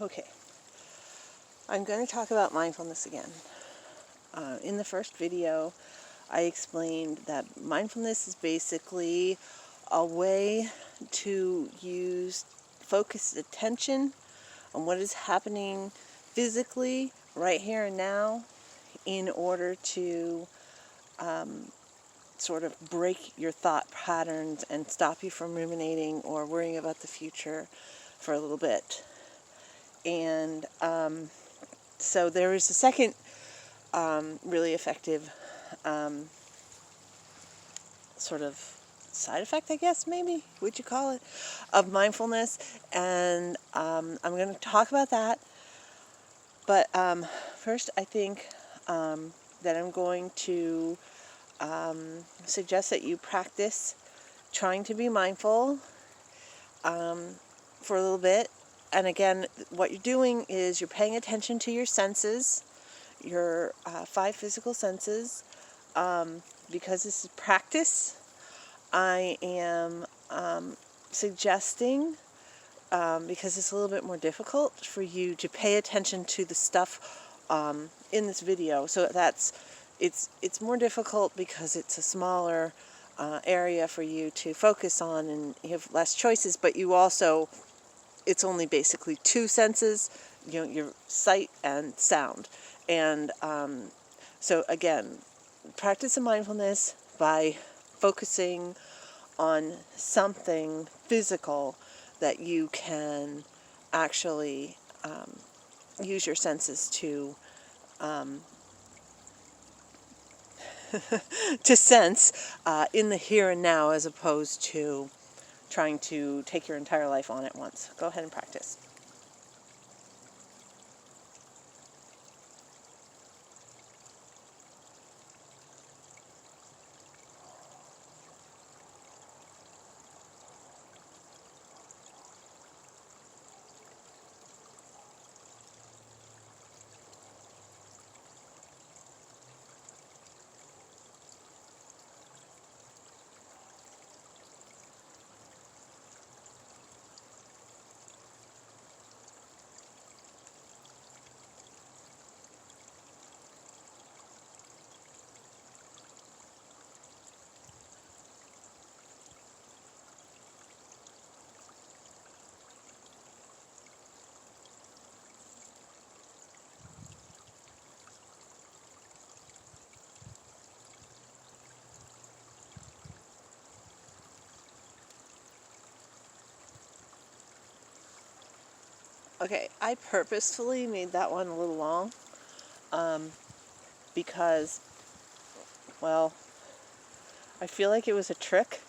Okay, I'm going to talk about mindfulness again. In the first video, I explained that mindfulness is basically a way to use focused attention on what is happening physically right here and now in order to sort of break your thought patterns and stop you from ruminating or worrying about the future for a little bit. And so there is a second really effective sort of side effect, I guess, maybe, would you call it, of mindfulness. And I'm going to talk about that. But first, I think that I'm going to suggest that you practice trying to be mindful for a little bit. And again, what you're doing is you're paying attention to your senses, your 5 physical senses. Because this is practice, I am suggesting, because it's a little bit more difficult for you to pay attention to the stuff in this video. So it's more difficult because it's a smaller area for you to focus on, and you have less choices, but you also, it's only basically 2 senses, your sight and sound. And so again, practice of mindfulness by focusing on something physical that you can actually use your senses to to sense in the here and now, as opposed to trying to take your entire life on at once. Go ahead and practice. Okay, I purposefully made that one a little long because, well, I feel like it was a trick,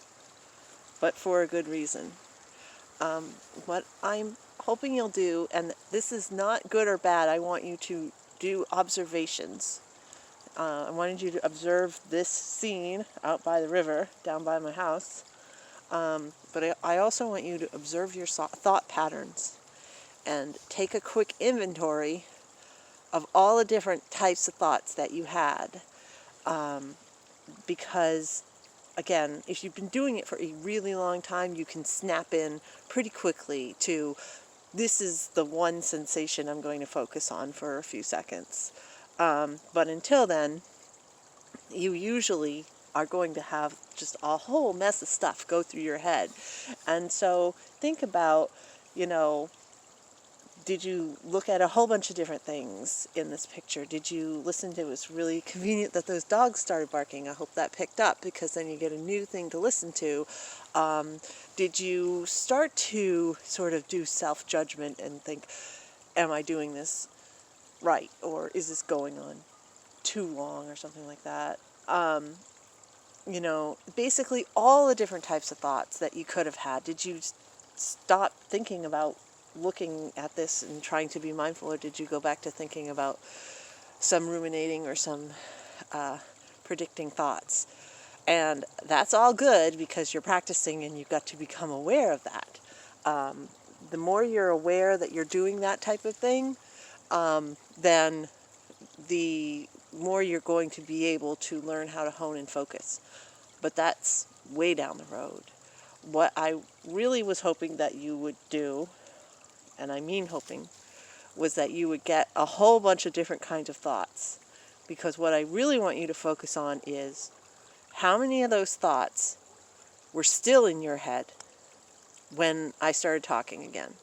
but for a good reason. What I'm hoping you'll do, and this is not good or bad, I want you to do observations. I wanted you to observe this scene out by the river, down by my house, but I also want you to observe your thought patterns and take a quick inventory of all the different types of thoughts that you had. Because, again, if you've been doing it for a really long time, you can snap in pretty quickly to, this is the one sensation I'm going to focus on for a few seconds. But until then, you usually are going to have just a whole mess of stuff go through your head. And so think about, did you look at a whole bunch of different things in this picture? Did you listen to, it was really convenient that those dogs started barking. I hope that picked up, because then you get a new thing to listen to. Did you start to sort of do self-judgment and think, am I doing this right? Or is this going on too long, or something like that? Basically all the different types of thoughts that you could have had. Did you stop thinking about looking at this and trying to be mindful, or did you go back to thinking about some ruminating or some predicting thoughts? And that's all good, because you're practicing and you've got to become aware of that. The more you're aware that you're doing that type of thing, then the more you're going to be able to learn how to hone and focus. But that's way down the road. What I really was hoping that you would do, and I mean hoping, was that you would get a whole bunch of different kinds of thoughts. Because what I really want you to focus on is how many of those thoughts were still in your head when I started talking again.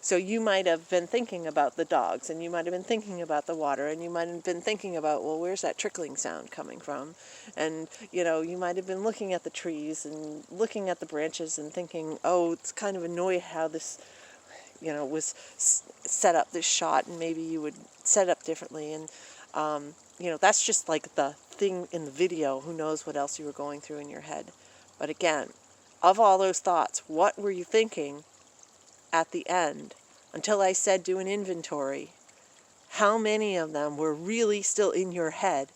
So you might have been thinking about the dogs, and you might have been thinking about the water, and you might have been thinking about, well, where's that trickling sound coming from? And, you might have been looking at the trees and looking at the branches and thinking, oh, it's kind of annoying how this, was set up, this shot, and maybe you would set it up differently. And, that's just like the thing in the video. Who knows what else you were going through in your head. But again, of all those thoughts, what were you thinking at the end, until I said do an inventory? How many of them were really still in your head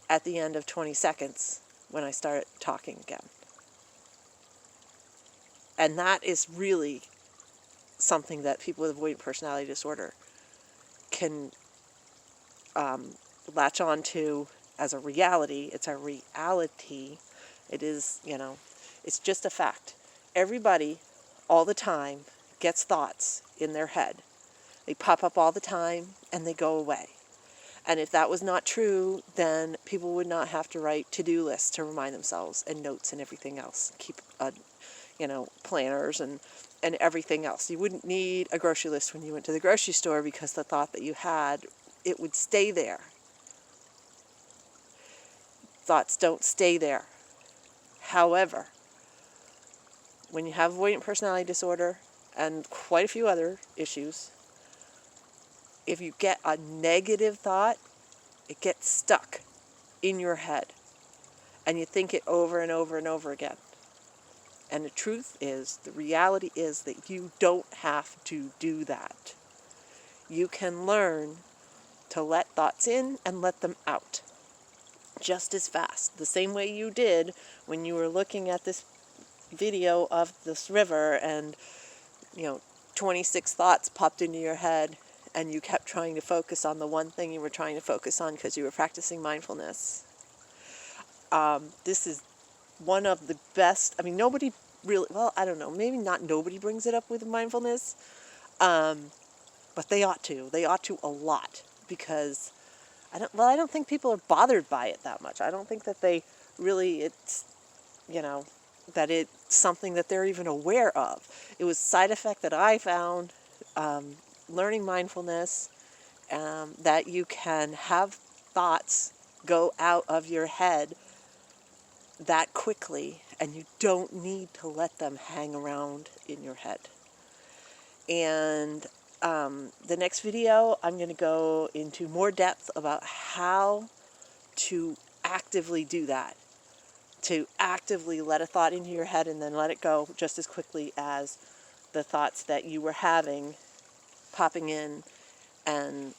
at the end of 20 seconds when I started talking again? And that is really something that people with avoidant personality disorder can latch on to as a reality. It's a reality. It is, it's just a fact. Everybody, all the time, gets thoughts in their head. They pop up all the time and they go away. And if that was not true, then people would not have to write to-do lists to remind themselves, and notes and everything else. Keep, planners and everything else. You wouldn't need a grocery list when you went to the grocery store, because the thought that you had, it would stay there. Thoughts don't stay there. However, when you have avoidant personality disorder and quite a few other issues, if you get a negative thought, it gets stuck in your head, and you think it over and over and over again. And the truth is, the reality is that you don't have to do that. You can learn to let thoughts in and let them out just as fast. The same way you did when you were looking at this video of this river and, 26 thoughts popped into your head, and you kept trying to focus on the one thing you were trying to focus on because you were practicing mindfulness. This is one of the best. Nobody really, well, I don't know, maybe not nobody brings it up with mindfulness, but they ought to. They ought to a lot, because I don't think people are bothered by it that much. I don't think that they really, it's, that it's something that they're even aware of. It was a side effect that I found learning mindfulness, that you can have thoughts go out of your head that quickly, and you don't need to let them hang around in your head. And the next video, I'm going to go into more depth about how to actively do that, to actively let a thought into your head and then let it go just as quickly as the thoughts that you were having popping in, and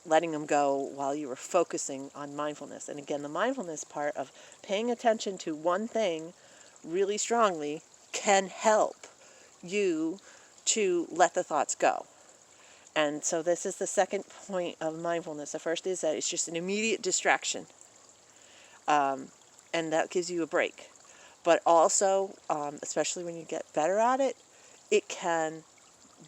letting them go while you were focusing on mindfulness. And again, the mindfulness part of paying attention to one thing really strongly can help you to let the thoughts go. And so this is the second point of mindfulness. The first is that it's just an immediate distraction, and that gives you a break. But also, especially when you get better at it, it can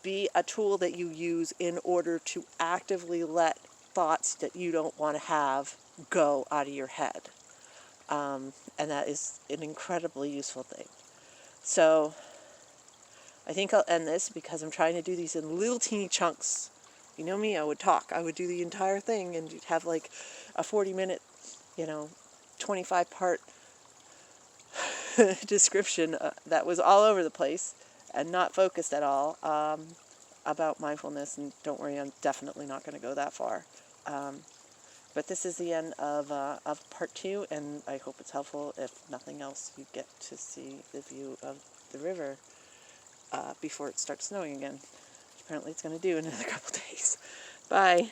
be a tool that you use in order to actively let thoughts that you don't want to have go out of your head. And that is an incredibly useful thing. So I think I'll end this, because I'm trying to do these in little teeny chunks. You know me, I would talk. I would do the entire thing, and you'd have like a 40-minute, 25-part description that was all over the place and not focused at all, about mindfulness. And don't worry, I'm definitely not going to go that far. But this is the end of part 2, and I hope it's helpful. If nothing else, you get to see the view of the river before it starts snowing again. Apparently it's going to do in another couple days. Bye.